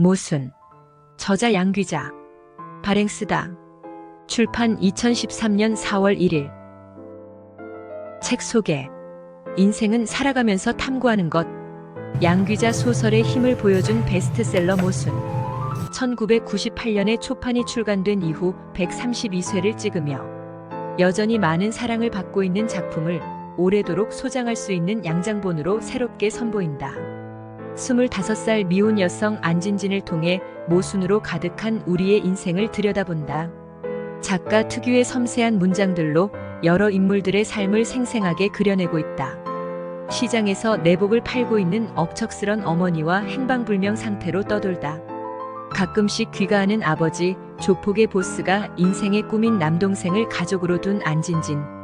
모순. 저자 양귀자. 발행스다. 출판 2013년 4월 1일. 책 소개. 인생은 살아가면서 탐구하는 것. 양귀자 소설의 힘을 보여준 베스트셀러 모순. 1998년에 초판이 출간된 이후 132쇄를 찍으며 여전히 많은 사랑을 받고 있는 작품을 오래도록 소장할 수 있는 양장본으로 새롭게 선보인다. 25살 미혼 여성 안진진을 통해 모순으로 가득한 우리의 인생을 들여다본다. 작가 특유의 섬세한 문장들로 여러 인물들의 삶을 생생하게 그려내고 있다. 시장에서 내복을 팔고 있는 억척스런 어머니와 행방불명 상태로 떠돌다. 가끔씩 귀가하는 아버지, 조폭의 보스가 인생의 꿈인 남동생을 가족으로 둔 안진진.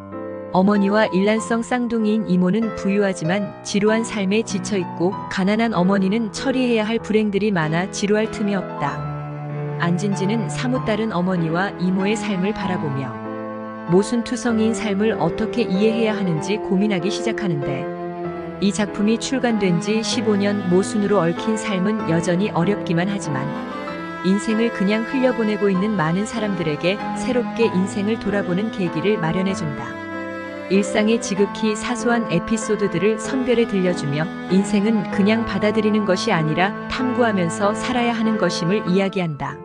어머니와 일란성 쌍둥이인 이모는 부유하지만 지루한 삶에 지쳐있고 가난한 어머니는 처리해야 할 불행들이 많아 지루할 틈이 없다. 안진진은 사뭇 다른 어머니와 이모의 삶을 바라보며 모순투성이인 삶을 어떻게 이해해야 하는지 고민하기 시작하는데, 이 작품이 출간된 지 15년 모순으로 얽힌 삶은 여전히 어렵기만 하지만 인생을 그냥 흘려보내고 있는 많은 사람들에게 새롭게 인생을 돌아보는 계기를 마련해준다. 일상의 지극히 사소한 에피소드들을 선별해 들려주며 인생은 그냥 받아들이는 것이 아니라 탐구하면서 살아야 하는 것임을 이야기한다.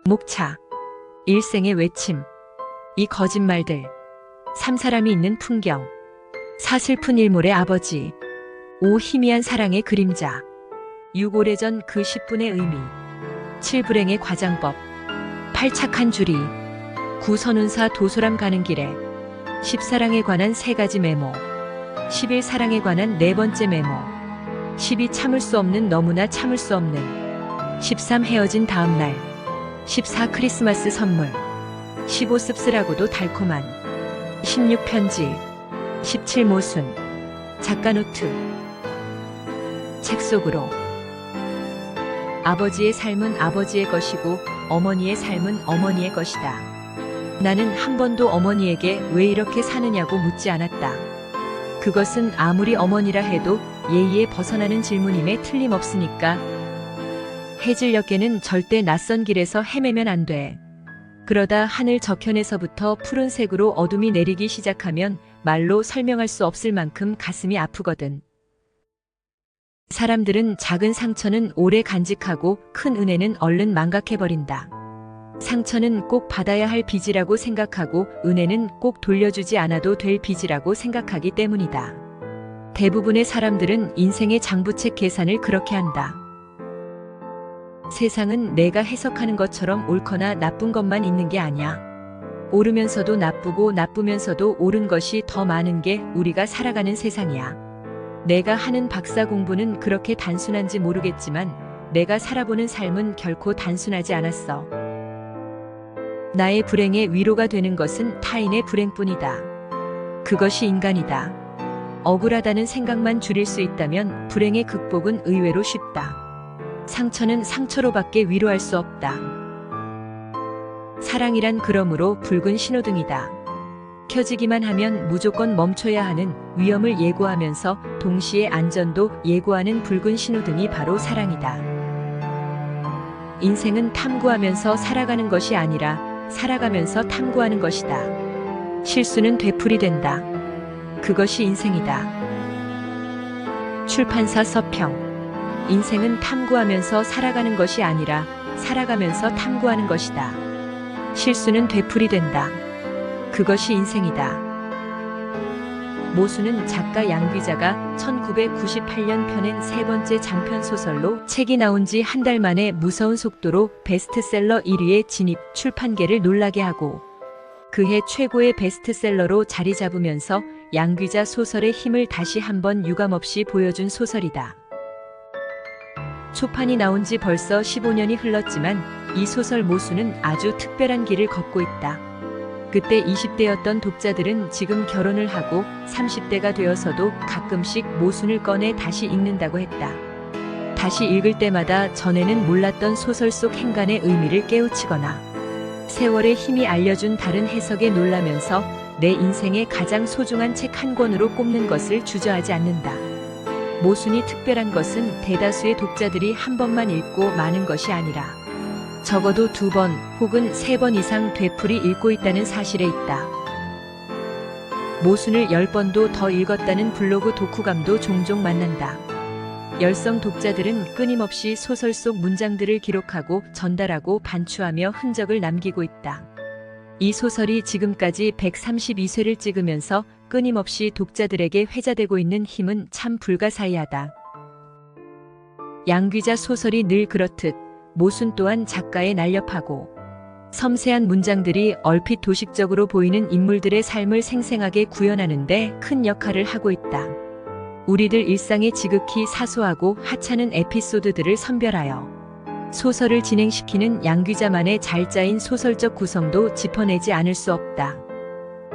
목차. 일생의 외침. 이 거짓말들. 3사람이 있는 풍경. 사슬픈 일몰의 아버지. 5 희미한 사랑의 그림자. 6 오래전 그 10분의 의미. 7 불행의 과장법. 8 착한 줄이. 9 선운사 도소람 가는 길에. 10 사랑에 관한 3가지 메모. 11 사랑에 관한 4번째 메모. 12 참을 수 없는 너무나 참을 수 없는. 13 헤어진 다음날. 14 크리스마스 선물. 15 씁쓸하고도 달콤한. 16 편지. 17 모순. 작가 노트. 책 속으로. 아버지의 삶은 아버지의 것이고 어머니의 삶은 어머니의 것이다. 나는 한 번도 어머니에게 왜 이렇게 사느냐고 묻지 않았다. 그것은 아무리 어머니라 해도 예의에 벗어나는 질문임에 틀림없으니까. 해질녘에는 절대 낯선 길에서 헤매면 안 돼. 그러다 하늘 저편에서부터 푸른색으로 어둠이 내리기 시작하면 말로 설명할 수 없을 만큼 가슴이 아프거든. 사람들은 작은 상처는 오래 간직하고 큰 은혜는 얼른 망각해버린다. 상처는 꼭 받아야 할 빚이라고 생각하고 은혜는 꼭 돌려주지 않아도 될 빚이라고 생각하기 때문이다. 대부분의 사람들은 인생의 장부책 계산을 그렇게 한다. 세상은 내가 해석하는 것처럼 옳거나 나쁜 것만 있는 게 아니야. 옳으면서도 나쁘고 나쁘면서도 옳은 것이 더 많은 게 우리가 살아가는 세상이야. 내가 하는 박사 공부는 그렇게 단순한지 모르겠지만 내가 살아보는 삶은 결코 단순하지 않았어. 나의 불행에 위로가 되는 것은 타인의 불행뿐이다. 그것이 인간이다. 억울하다는 생각만 줄일 수 있다면 불행의 극복은 의외로 쉽다. 상처는 상처로밖에 위로할 수 없다. 사랑이란 그러므로 붉은 신호등이다. 켜지기만 하면 무조건 멈춰야 하는 위험을 예고하면서 동시에 안전도 예고하는 붉은 신호등이 바로 사랑이다. 인생은 탐구하면서 살아가는 것이 아니라 살아가면서 탐구하는 것이다. 실수는 되풀이된다. 그것이 인생이다. 출판사 서평. 인생은 탐구하면서 살아가는 것이 아니라 살아가면서 탐구하는 것이다. 실수는 되풀이된다. 그것이 인생이다. 모순은 작가 양귀자가 1998년 펴낸 3번째 장편소설로 책이 나온 지 한 달 만에 무서운 속도로 베스트셀러 1위에 진입, 출판계를 놀라게 하고 그해 최고의 베스트셀러로 자리 잡으면서 양귀자 소설의 힘을 다시 한번 유감없이 보여준 소설이다. 초판이 나온 지 벌써 15년이 흘렀지만 이 소설 모순은 아주 특별한 길을 걷고 있다. 그때 20대였던 독자들은 지금 결혼을 하고 30대가 되어서도 가끔씩 모순을 꺼내 다시 읽는다고 했다. 다시 읽을 때마다 전에는 몰랐던 소설 속 행간의 의미를 깨우치거나 세월의 힘이 알려준 다른 해석에 놀라면서 내 인생의 가장 소중한 책 한 권으로 꼽는 것을 주저하지 않는다. 모순이 특별한 것은 대다수의 독자들이 한 번만 읽고 마는 것이 아니라 적어도 2번 혹은 3번 이상 되풀이 읽고 있다는 사실에 있다. 모순을 10번도 더 읽었다는 블로그 독후감도 종종 만난다. 열성 독자들은 끊임없이 소설 속 문장들을 기록하고 전달하고 반추하며 흔적을 남기고 있다. 이 소설이 지금까지 132쇄를 찍으면서 끊임없이 독자들에게 회자되고 있는 힘은 참 불가사의하다. 양귀자 소설이 늘 그렇듯 모순 또한 작가의 날렵하고 섬세한 문장들이 얼핏 도식적으로 보이는 인물들의 삶을 생생하게 구현하는 데 큰 역할을 하고 있다. 우리들 일상의 지극히 사소하고 하찮은 에피소드들을 선별하여 소설을 진행시키는 양귀자만의 잘 짜인 소설적 구성도 짚어내지 않을 수 없다.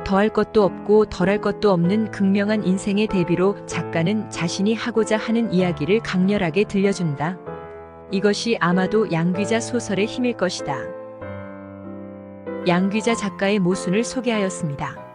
더할 것도 없고 덜할 것도 없는 극명한 인생의 대비로 작가는 자신이 하고자 하는 이야기를 강렬하게 들려준다. 이것이 아마도 양귀자 소설의 힘일 것이다. 양귀자 작가의 모순을 소개하였습니다.